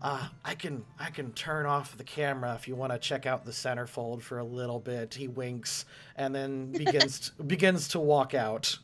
I can turn off the camera if you want to check out the centerfold for a little bit. He winks and then begins to walk out.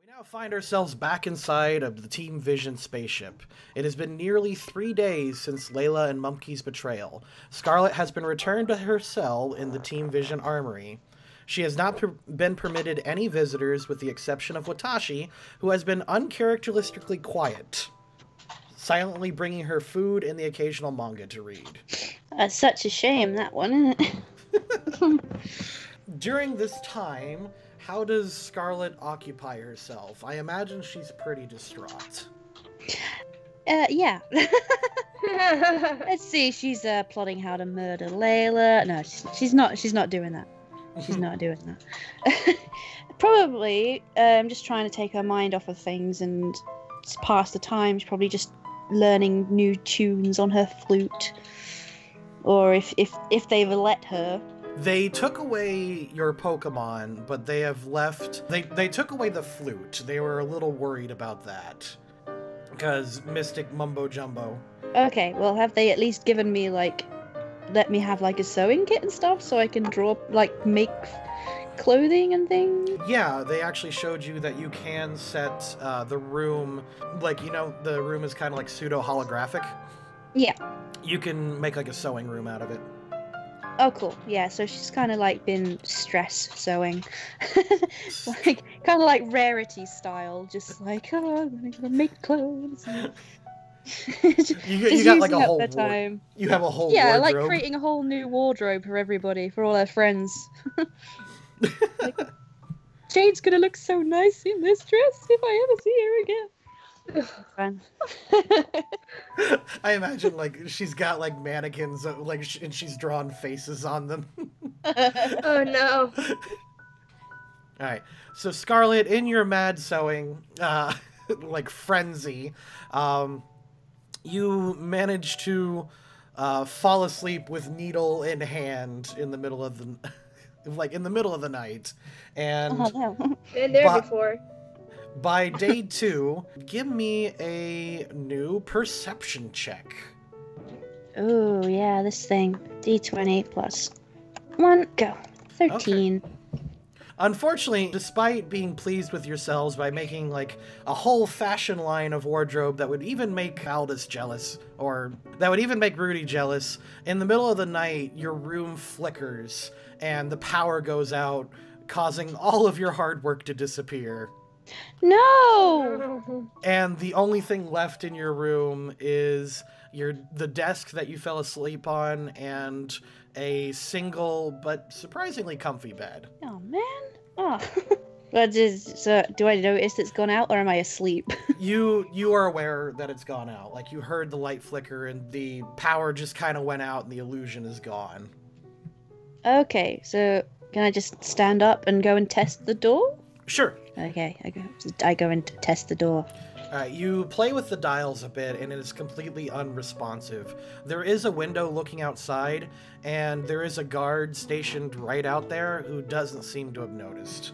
Now find ourselves back inside of the Team Vision spaceship. It has been nearly 3 days since Layla and Mumkey's betrayal. Scarlet has been returned to her cell in the Team Vision armory. She has not been permitted any visitors with the exception of Watashi, who has been uncharacteristically quiet, silently bringing her food and the occasional manga to read. That's such a shame, that one, isn't it? During this time, how does Scarlet occupy herself? I imagine she's pretty distraught. Yeah. Let's see, she's plotting how to murder Layla. No, she's not doing that. She's not doing that. Probably just trying to take her mind off of things and pass the time. She's probably just learning new tunes on her flute. Or if they've let her. They took away your Pokemon, but they have left... They took away the flute. They were a little worried about that. Because Mystic Mumbo Jumbo. Okay, well, have they at least given me, like... Let me have, like, a sewing kit and stuff so I can draw, like, make clothing and things? Yeah, they actually showed you that you can set the room... Like, you know, the room is kind of like pseudo-holographic? Yeah. You can make, like, a sewing room out of it. Oh, cool. Yeah, so she's kind of like been stress sewing. Like, kind of like Rarity style. Just like, oh, I'm gonna make clothes. you got like a whole time. You have a whole yeah, wardrobe. Like creating a whole new wardrobe for everybody, for all her friends. Like, Jade's gonna look so nice in this dress if I ever see her again. Fun. I imagine like she's got like mannequins like and she's drawn faces on them. Oh no. All right, so Scarlet, in your mad sewing like frenzy, you manage to fall asleep with needle in hand in the middle of the in the middle of the night, and Been there before. By day 2, give me a new perception check. Oh, yeah, this thing. D20 plus 1, go. 13. Okay. Unfortunately, despite being pleased with yourselves by making, like, a whole fashion line of wardrobe that would even make Aldous jealous, or that would even make Rudy jealous, in the middle of the night, your room flickers, and the power goes out, causing all of your hard work to disappear. No! And the only thing left in your room is the desk that you fell asleep on and a single but surprisingly comfy bed. Oh man! Oh, but do I notice it's gone out, or am I asleep? You are aware that it's gone out. Like, you heard the light flicker and the power just kind of went out and the illusion is gone. Okay, so can I just stand up and go and test the door? Sure. Okay, I go and test the door. Alright, you play with the dials a bit, and it is completely unresponsive. There is a window looking outside, and there is a guard stationed right out there who doesn't seem to have noticed.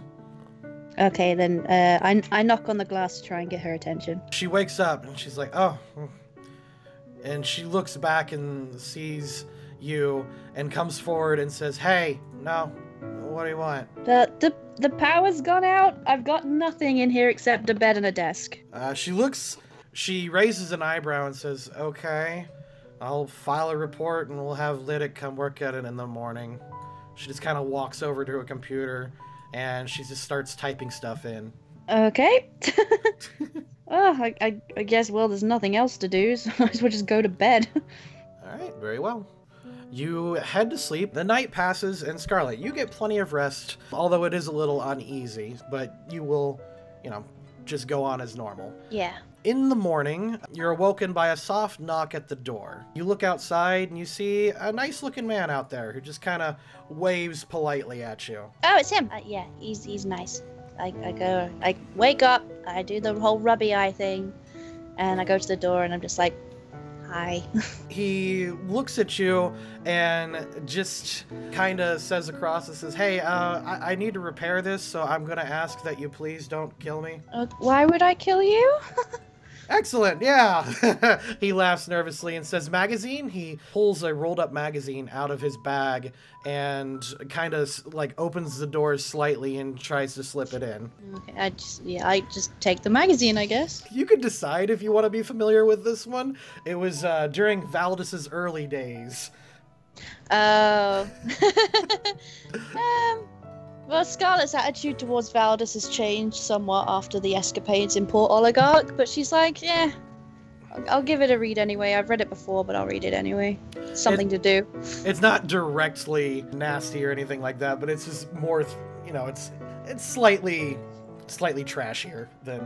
Okay, then I knock on the glass to try and get her attention. She wakes up, and she's like, oh. And she looks back and sees you, and comes forward and says, hey, no, what do you want? The power's gone out. I've got nothing in here except a bed and a desk. She raises an eyebrow and says, okay, I'll file a report and we'll have Lydic come work at it in the morning. She just kind of walks over to a computer and she just starts typing stuff in. Okay. Oh, I guess, well, there's nothing else to do, so I might as well just go to bed. Alright, very well. You head to sleep, the night passes, and Scarlet, you get plenty of rest, although it is a little uneasy, but you will, just go on as normal. Yeah. In the morning, you're awoken by a soft knock at the door. You look outside and you see a nice-looking man out there who just kind of waves politely at you. Oh, it's him. Yeah, he's nice. I wake up, I do the whole rubby eye thing, and I go to the door and I'm just like, Hi. He looks at you and just kind of says across and says, hey, I need to repair this, so I'm going to ask that you please don't kill me. Why would I kill you? Excellent, yeah. He laughs nervously and says, magazine? He pulls a rolled up magazine out of his bag and kind of like opens the door slightly and tries to slip it in. Okay, I just take the magazine, I guess. You can decide if you want to be familiar with this one. It was during Valdis's early days. Oh. Well, Scarlet's attitude towards Valdis has changed somewhat after the escapades in Port Oligarch, but she's like, yeah, I'll give it a read anyway. I've read it before, but I'll read it anyway. Something to do. It's not directly nasty or anything like that, but it's just more, it's slightly trashier than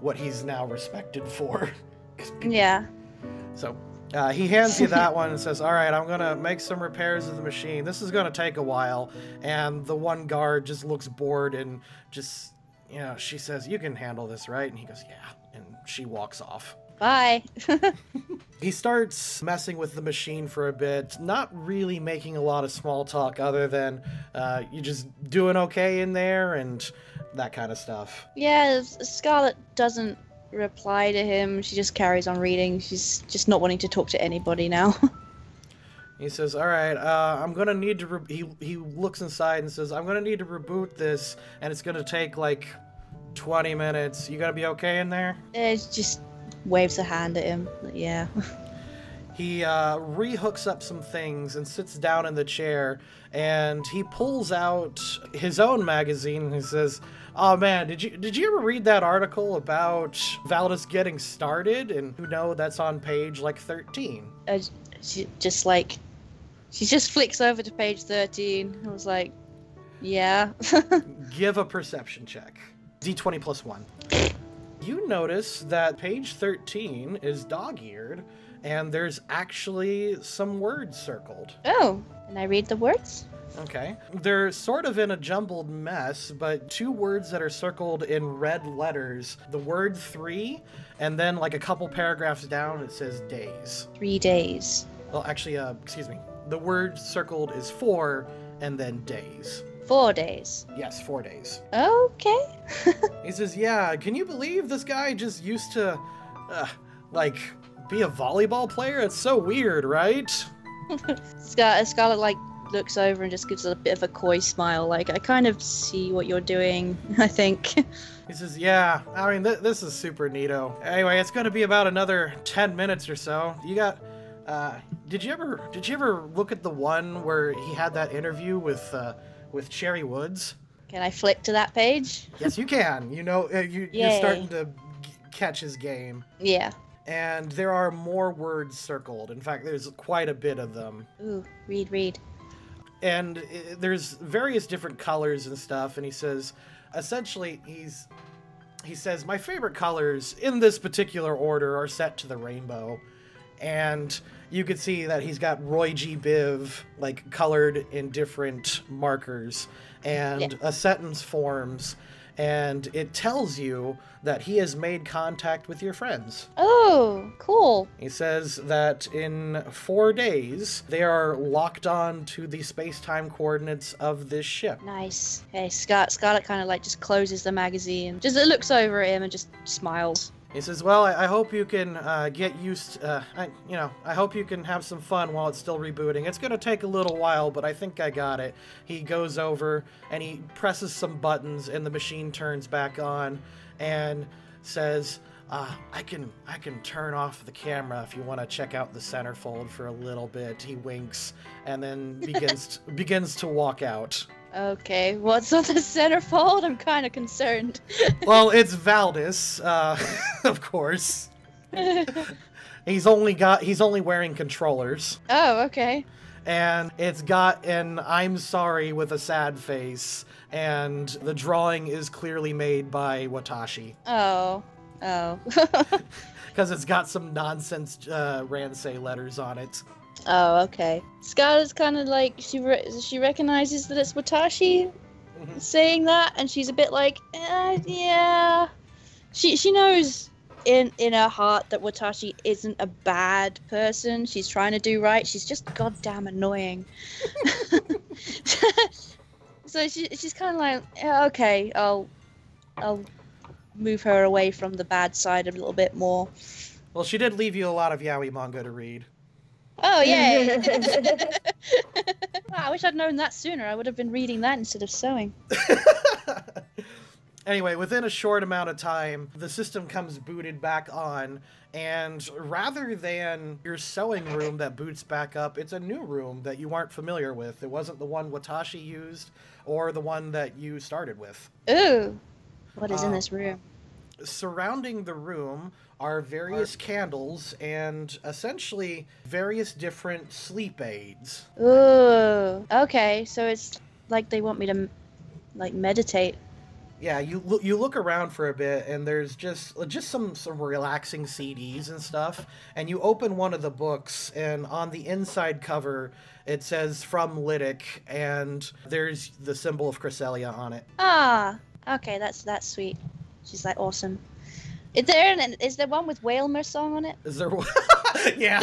what he's now respected for. Yeah. So he hands you that one and says, all right, I'm going to make some repairs of the machine. This is going to take a while. And the one guard just looks bored and just, she says, you can handle this, right? And he goes, yeah. And she walks off. Bye. He starts messing with the machine for a bit, not really making a lot of small talk other than you just doing okay in there and that kind of stuff. Yeah, Scarlet doesn't reply to him. She just carries on reading. She's just not wanting to talk to anybody now. He says, all right, I'm going to need to... He looks inside and says, I'm going to need to reboot this, and it's going to take, like, 20 minutes. You going to be okay in there? It just waves a hand at him. Yeah. He rehooks up some things and sits down in the chair, and he pulls out his own magazine, and he says, oh man, did you ever read that article about Valdis getting started? And you know that's on page like 13. She just flicks over to page 13. I was like, yeah. Give a perception check. D20 plus 1. You notice that page 13 is dog-eared, and there's actually some words circled. Oh, can I read the words? Okay. They're sort of in a jumbled mess, but 2 words that are circled in red letters. The word 3, and then like a couple paragraphs down it says days. 3 days. Well, actually, excuse me. The word circled is 4, and then days. 4 days. Yes, 4 days. Okay. He says, yeah, can you believe this guy just used to, be a volleyball player? It's so weird, right? Scarlet, looks over and just gives a bit of a coy smile, like, I kind of see what you're doing, I think. He says, yeah, I mean, this is super neato. Anyway, it's going to be about another 10 minutes or so. You got, did you ever look at the one where he had that interview with Cherry Woods? Can I flick to that page? Yes, you can. You're starting to catch his game. Yeah. And there are more words circled. In fact, there's quite a bit of them. Ooh, read. And there's various different colors and stuff, and he says, essentially, he says, my favorite colors in this particular order are set to the rainbow. And you could see that he's got Roy G. Biv, colored in different markers, and a sentence forms, and it tells you that he has made contact with your friends. Oh, cool. He says that in 4 days, they are locked on to the space-time coordinates of this ship. Nice. Hey, Scarlet kind of just closes the magazine. Just looks over at him and just smiles. He says, well, I hope you can get used, I hope you can have some fun while it's still rebooting. It's going to take a little while, but I think I got it. He goes over and he presses some buttons and the machine turns back on and says, I can turn off the camera if you want to check out the centerfold for a little bit. He winks and then begins to walk out. Okay, what's on the centerfold? I'm kind of concerned. Well, it's Valdis, of course. He's only wearing controllers. Oh, okay. And it's got an I'm sorry with a sad face, and the drawing is clearly made by Watashi. Oh. Because it's got some nonsense Ransei letters on it. Oh, okay. Scarlet's kind of she recognizes that it's Watashi saying that, and she's a bit like, yeah. She knows in her heart that Watashi isn't a bad person. She's trying to do right. She's just goddamn annoying. So she's kind of like, yeah, okay, I'll move her away from the bad side a little bit more. Well, she did leave you a lot of yaoi manga to read. Oh, yay! I wish I'd known that sooner. I would have been reading that instead of sewing. Anyway, within a short amount of time, the system comes booted back on, and rather than your sewing room that boots back up, it's a new room that you weren't familiar with. It wasn't the one Watashi used, or the one that you started with. Ooh! What is in this room? Surrounding the room are various candles and essentially various different sleep aids. Ooh! Okay, so it's like they want me to, like, meditate. Yeah, you look around for a bit, and there's just some relaxing CDs and stuff, and you open one of the books, and on the inside cover, it says "From Lytic," and there's the symbol of Cresselia on it. Ah, okay, that's sweet. She's like, awesome. Is there one with Whalmer song on it? Is there one? Yeah,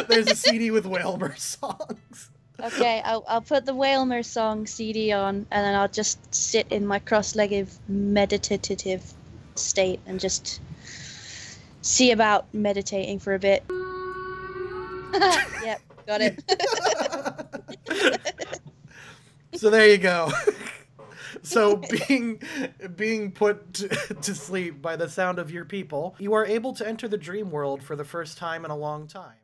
there's a CD with Whalmer songs. Okay, I'll put the Whalmer song CD on, and then I'll just sit in my cross-legged meditative state and just see about meditating for a bit. Yep, got it. So there you go. So being put to sleep by the sound of your people, you are able to enter the dream world for the first time in a long time.